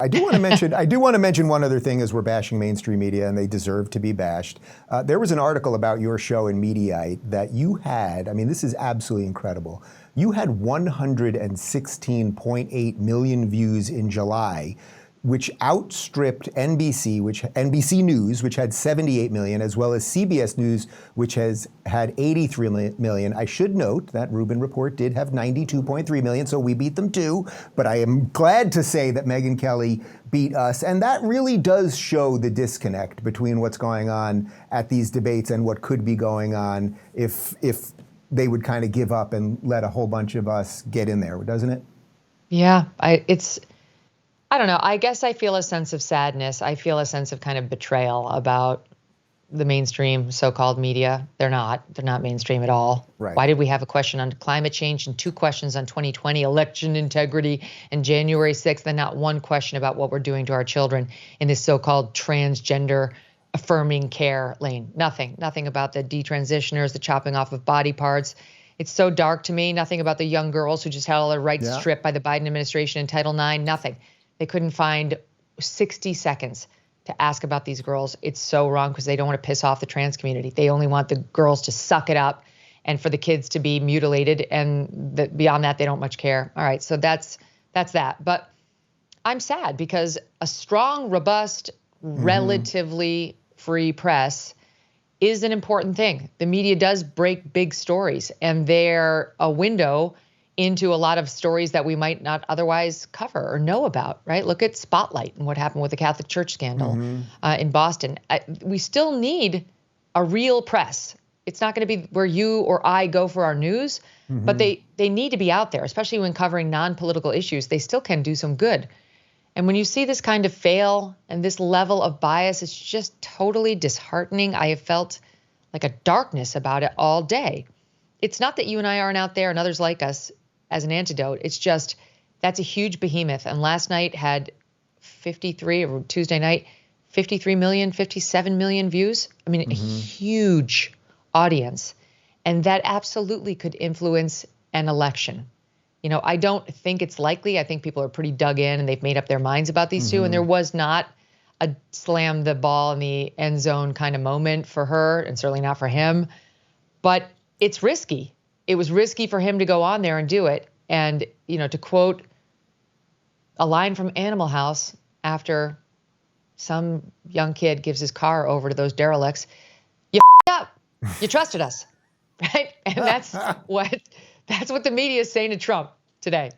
I do want to mention one other thing as we're bashing mainstream media, and they deserve to be bashed. There was an article about your show in Mediaite that you had, I mean, this is absolutely incredible. You had 116.8 million views in July, which outstripped NBC News, which had 78 million, as well as CBS News, which has had 83 million. I should note that Rubin Report did have 92.3 million, so we beat them too. But I am glad to say that Megyn Kelly beat us. And that really does show the disconnect between what's going on at these debates and what could be going on if they would kind of give up and let a whole bunch of us get in there, doesn't it? Yeah, I don't know. I guess I feel a sense of sadness. I feel a sense of kind of betrayal about the mainstream so-called media. They're not mainstream at all. Right. Why did we have a question on climate change and 2 questions on 2020 election integrity and January 6th and not one question about what we're doing to our children in this so-called transgender affirming care lane? Nothing about the detransitioners, the chopping off of body parts. It's so dark to me. Nothing about the young girls who just had all their rights stripped by the Biden administration in Title IX. Nothing. They couldn't find 60 seconds to ask about these girls. It's so wrong because they don't want to piss off the trans community. They only want the girls to suck it up and for the kids to be mutilated. And beyond that, they don't much care. All right, so that's that. But I'm sad because a strong, robust, relatively free press is an important thing. The media does break big stories, and they're a window into a lot of stories that we might not otherwise cover or know about, right? Look at Spotlight and what happened with the Catholic Church scandal in Boston. We still need a real press. It's not going to be where you or I go for our news, but they need to be out there, especially when covering non-political issues. They still can do some good. And when you see this kind of fail and this level of bias, it's just totally disheartening. I have felt like a darkness about it all day. It's not that you and I aren't out there and others like us as an antidote. It's just that's a huge behemoth. And last night had 53, or Tuesday night, 53 million, 57 million views. I mean, a huge audience. And that absolutely could influence an election. You know, I don't think it's likely. I think people are pretty dug in and they've made up their minds about these two. And there was not a slam the ball in the end zone kind of moment for her, and certainly not for him. But it's risky. It was risky for him to go on there and do it. And, you know, to quote a line from Animal House after some young kid gives his car over to those derelicts, you up, you trusted us, right? And that's what the media is saying to Trump today.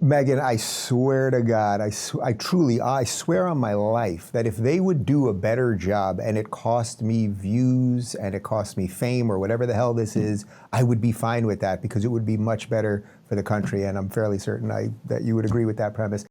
Megyn, I swear to God, I swear on my life that if they would do a better job and it cost me views and it cost me fame or whatever the hell this is, I would be fine with that because it would be much better for the country. And I'm fairly certain that you would agree with that premise.